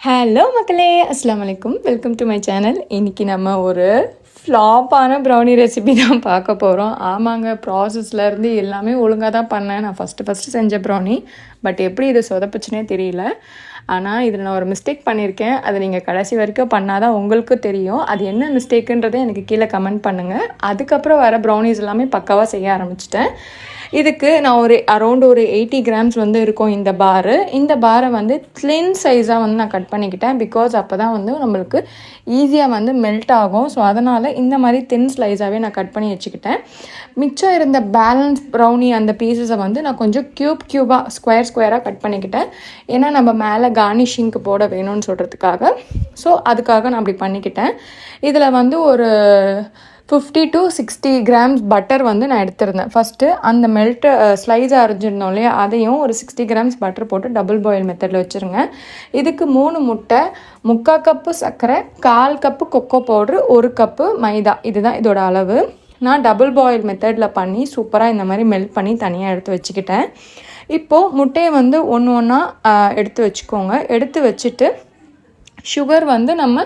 Hello மக்களே, அஸ்ஸலாமு அலைக்கும். Welcome to my channel. இன்றைக்கி நம்ம ஒரு ஃப்ளாப்பான ப்ரௌனி ரெசிபி தான் பார்க்க போகிறோம். ஆமாங்க, ப்ராசஸ்லேருந்து எல்லாமே ஒழுங்காக தான் பண்ணேன். நான் ஃபஸ்ட்டு செஞ்ச ப்ரௌனி, பட் எப்படி இது சொதப்புச்சுனே தெரியல. ஆனால் இதில் நான் ஒரு மிஸ்டேக் பண்ணியிருக்கேன். அதை நீங்கள் கடைசி வரைக்கும் பண்ணால் தான் உங்களுக்கு தெரியும். அது என்ன மிஸ்டேக்குன்றதை எனக்கு கீழே கமெண்ட் பண்ணுங்கள். அதுக்கப்புறம் வர ப்ரௌனிஸ் எல்லாமே பக்காவாக செய்ய ஆரம்பிச்சிட்டேன். இதுக்கு நான் ஒரு அரௌண்ட் ஒரு 80 கிராம்ஸ் வந்து இருக்கும் இந்த பாரை வந்து த்ளின் சைஸாக வந்து நான் கட் பண்ணிக்கிட்டேன். பிகாஸ் அப்போ தான் வந்து நம்மளுக்கு ஈஸியாக வந்து மெல்ட் ஆகும். ஸோ அதனால் இந்த மாதிரி தின் ஸ்லைஸாகவே நான் கட் பண்ணி வச்சுக்கிட்டேன். மிச்சம் இருந்த பேலன்ஸ் ப்ரௌனி அந்த பீசஸை வந்து நான் கொஞ்சம் க்யூபாக ஸ்கொயராக கட் பண்ணிக்கிட்டேன். ஏன்னா நம்ம மேலே கார்னிஷிங்க்கு போட வேணும்னு சொல்கிறதுக்காக. ஸோ அதுக்காக நான் அப்படி பண்ணிக்கிட்டேன். இதில் வந்து ஒரு 50 to 60 கிராம்ஸ் பட்டர் வந்து நான் எடுத்திருந்தேன். ஃபஸ்ட்டு அந்த ஸ்லைஸாக அரைஞ்சிருந்தோம் இல்லையா, அதையும் ஒரு 60 கிராம்ஸ் பட்டர் போட்டு டபுள் பாயில் மெத்தடில் வச்சுருங்க. இதுக்கு 3 முட்டை, 3/4 கப்பு சர்க்கரை, 1/4 கப்பு கொக்கோ பவுட்ரு, 1 கப்பு மைதா, இதுதான் இதோட அளவு. நான் டபுள் பாயில் மெத்தடில் பண்ணி சூப்பராக இந்த மாதிரி மெல்ட் பண்ணி தனியாக எடுத்து வச்சுக்கிட்டேன். இப்போது முட்டையை வந்து ஒன்றா எடுத்து வச்சுக்கோங்க. எடுத்து வச்சுட்டு சுகர் வந்து நம்ம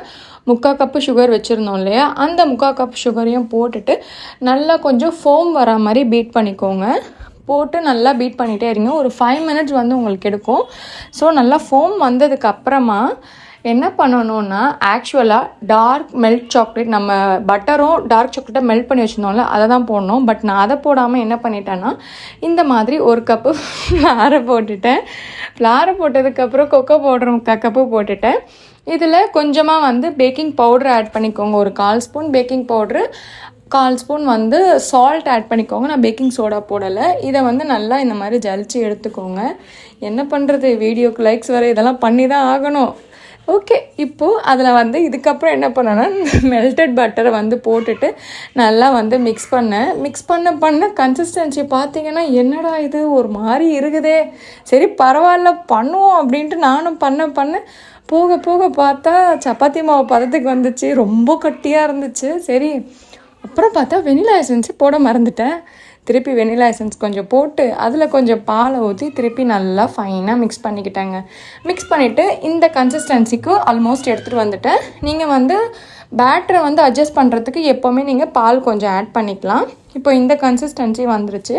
3/4 கப்பு சுகர் வச்சுருந்தோம் இல்லையா, அந்த 3/4 கப் சுகரையும் போட்டுட்டு நல்லா கொஞ்சம் ஃபோம் வர மாதிரி பீட் பண்ணிக்கோங்க. போட்டு நல்லா பீட் பண்ணிகிட்டே இருங்க. ஒரு 5 மினிட்ஸ் வந்து உங்களுக்கு எடுக்கும். ஸோ நல்லா ஃபோம் வந்ததுக்கு அப்புறமா என்ன பண்ணணுன்னா, ஆக்சுவலாக டார்க் மெல்ட் சாக்லேட், நம்ம பட்டரும் டார்க் சாக்லேட்டை மெல்ட் பண்ணி வச்சுருந்தோம்ல, அதை தான் போடணும். பட் நான் அதை போடாமல் என்ன பண்ணிட்டேன்னா, இந்த மாதிரி 1 கப்பு ஃப்ளாரை போட்டுட்டேன். ஃப்ளாரை போட்டதுக்கப்புறம் கொக்கோ பவுடர் 3/4 கப்பு போட்டுட்டேன். இதில் கொஞ்சமாக வந்து பேக்கிங் பவுடர் ஆட் பண்ணிக்கோங்க. ஒரு 1/4 ஸ்பூன் பேக்கிங் பவுட்ரு, 1/4 ஸ்பூன் வந்து சால்ட் ஆட் பண்ணிக்கோங்க. நான் பேக்கிங் சோடா போடலை. இதை வந்து நல்லா இந்த மாதிரி ஜலிச்சு எடுத்துக்கோங்க. என்ன பண்ணுறது, வீடியோக்கு லைக்ஸ் வர இதெல்லாம் பண்ணி தான் ஆகணும். ஓகே, இப்போது அதில் வந்து இதுக்கப்புறம் என்ன பண்ணேன்னா, மெல்டட் பட்டரை வந்து போட்டுட்டு நல்லா வந்து மிக்ஸ் பண்ண கன்சிஸ்டன்சி பார்த்தீங்கன்னா, என்னடா இது ஒரு மாதிரி இருக்குதே, சரி பரவாயில்ல பண்ணுவோம் அப்படின்ட்டு நானும் பண்ண போக போக பார்த்தா சப்பாத்தி மாவு பதத்துக்கு வந்துச்சு. ரொம்ப கட்டியாக இருந்துச்சு. சரி, அப்புறம் பார்த்தா வெனிலா எசன்ஸ் போட மறந்துட்டேன். திருப்பி வெனிலா எசன்ஸ் கொஞ்சம் போட்டு அதில் கொஞ்சம் பாலை ஊற்றி திருப்பி நல்லா ஃபைனாக மிக்ஸ் பண்ணிக்கிட்டேங்க. மிக்ஸ் பண்ணிவிட்டு இந்த கன்சிஸ்டன்சிக்கு ஆல்மோஸ்ட் எடுத்துகிட்டு வந்துட்டேன். நீங்கள் வந்து பேட்டரை வந்து அட்ஜஸ்ட் பண்ணுறதுக்கு எப்போவுமே நீங்கள் பால் கொஞ்சம் ஆட் பண்ணிக்கலாம். இப்போ இந்த கன்சிஸ்டன்சி வந்துருச்சு.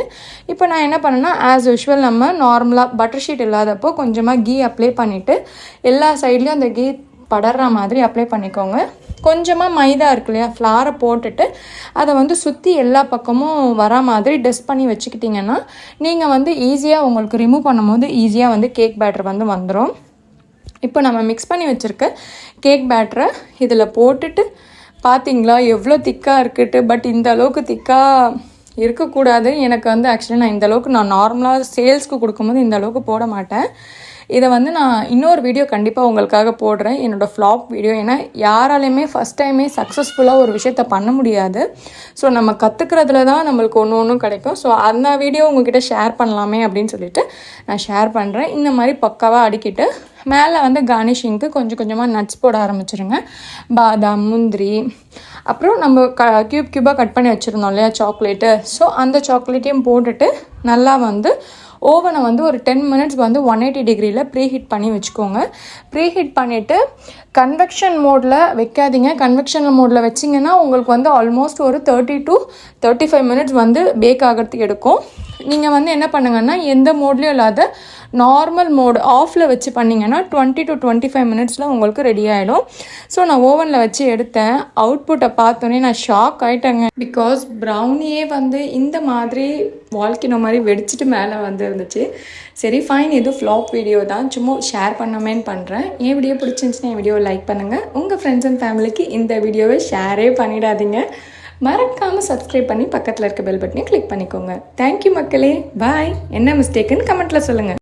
இப்போ நான் என்ன பண்ணேன்னா, ஆஸ் யூஷுவல் நம்ம நார்மலாக பட்டர் ஷீட் இல்லாதப்போ கொஞ்சமாக கீ அப்ளை பண்ணிவிட்டு எல்லா சைட்லேயும் அந்த கீ படர்ற மாதிரி அப்ளை பண்ணிக்கோங்க. கொஞ்சமாக மைதா இருக்கு இல்லையா, ஃப்ளாரை போட்டுட்டு அதை வந்து சுற்றி எல்லா பக்கமும் வர மாதிரி டஸ்ட் பண்ணி வச்சுக்கிட்டிங்கன்னா நீங்கள் வந்து ஈஸியாக உங்களுக்கு ரிமூவ் பண்ணும்போது ஈஸியாக வந்து கேக் பேட்டர் வந்து வந்துடும். இப்போ நம்ம மிக்ஸ் பண்ணி வச்சுருக்க கேக் பேட்டரை இதில் போட்டுட்டு பார்த்திங்களா எவ்வளோ திக்காக இருக்குட்டு. பட் இந்த அளவுக்கு திக்காக இருக்கக்கூடாது. எனக்கு வந்து ஆக்சுவலி நான் இந்த அளவுக்கு நான் நார்மலாக சேல்ஸ்க்கு கொடுக்கும்போது இந்த அளவுக்கு போட மாட்டேன். இதை வந்து நான் இன்னொரு வீடியோ கண்டிப்பாக உங்களுக்காக போடுறேன், என்னோடய ஃப்ளாப் வீடியோ. ஏன்னா யாராலையுமே ஃபஸ்ட் டைமே சக்ஸஸ்ஃபுல்லாக ஒரு விஷயத்த பண்ண முடியாது. ஸோ நம்ம கற்றுக்கிறதுல தான் நம்மளுக்கு ஒன்று கிடைக்கும். ஸோ அந்த வீடியோ உங்ககிட்ட ஷேர் பண்ணலாமே அப்படின்னு சொல்லிட்டு நான் ஷேர் பண்ணுறேன். இந்த மாதிரி பக்காவாக அடிக்கிட்டு மேலே வந்து கார்னிஷிங்க்கு கொஞ்சமாக நட்ஸ் போட ஆரம்பிச்சிருங்க. பாதாம், முந்திரி, அப்புறம் நம்ம க்யூபாக கட் பண்ணி வச்சுருந்தோம் இல்லையா சாக்லேட்டு, ஸோ அந்த சாக்லேட்டையும் போட்டுட்டு நல்லா வந்து ஓவனை வந்து ஒரு 10 மினிட்ஸ் வந்து 180 டிகிரியில் ப்ரீஹீட் பண்ணி வச்சுக்கோங்க. ப்ரீஹீட் பண்ணிவிட்டு கன்வெக்ஷன் மோடில் வைக்காதீங்க. கன்வெக்ஷன் மோடில் வச்சிங்கன்னா உங்களுக்கு வந்து ஆல்மோஸ்ட் ஒரு 30 to 35 மினிட்ஸ் வந்து பேக் ஆகிறதுக்கு எடுக்கும். நீங்கள் வந்து என்ன பண்ணுங்கன்னா, எந்த மோட்லேயும் இல்லாத நார்மல் மோடு ஆஃபில் வச்சு பண்ணிங்கன்னா 20 to 25 மினிட்ஸில் உங்களுக்கு ரெடி ஆகிடும். ஸோ நான் ஓவனில் வச்சு எடுத்தேன். அவுட்புட்டை பார்த்தோன்னே நான் ஷாக் ஆகிட்டேங்க. பிகாஸ் ப்ரௌனியே வந்து இந்த மாதிரி வால்கினோ மாதிரி வெடிச்சிட்டு மேலே வந்து இருந்துச்சு. சரி ஃபைன், இது ஃப்ளாப் வீடியோ தான், சும்மா ஷேர் பண்ணாமேன்னு பண்ணுறேன். என் வீடியோ பிடிச்சிருந்துச்சுன்னா என் வீடியோவை லைக் பண்ணுங்கள். உங்கள் ஃப்ரெண்ட்ஸ் அண்ட் ஃபேமிலிக்கு இந்த வீடியோவை ஷேரே பண்ணிடாதீங்க. மறக்காமல் சப்ஸ்கிரைப் பண்ணி பக்கத்தில் இருக்க பெல் பட்டனையும் கிளிக் பண்ணிக்கோங்க. தேங்க்யூ மக்களே, பாய். என்ன மிஸ்டேக்குன்னு கமெண்ட்டில் சொல்லுங்கள்.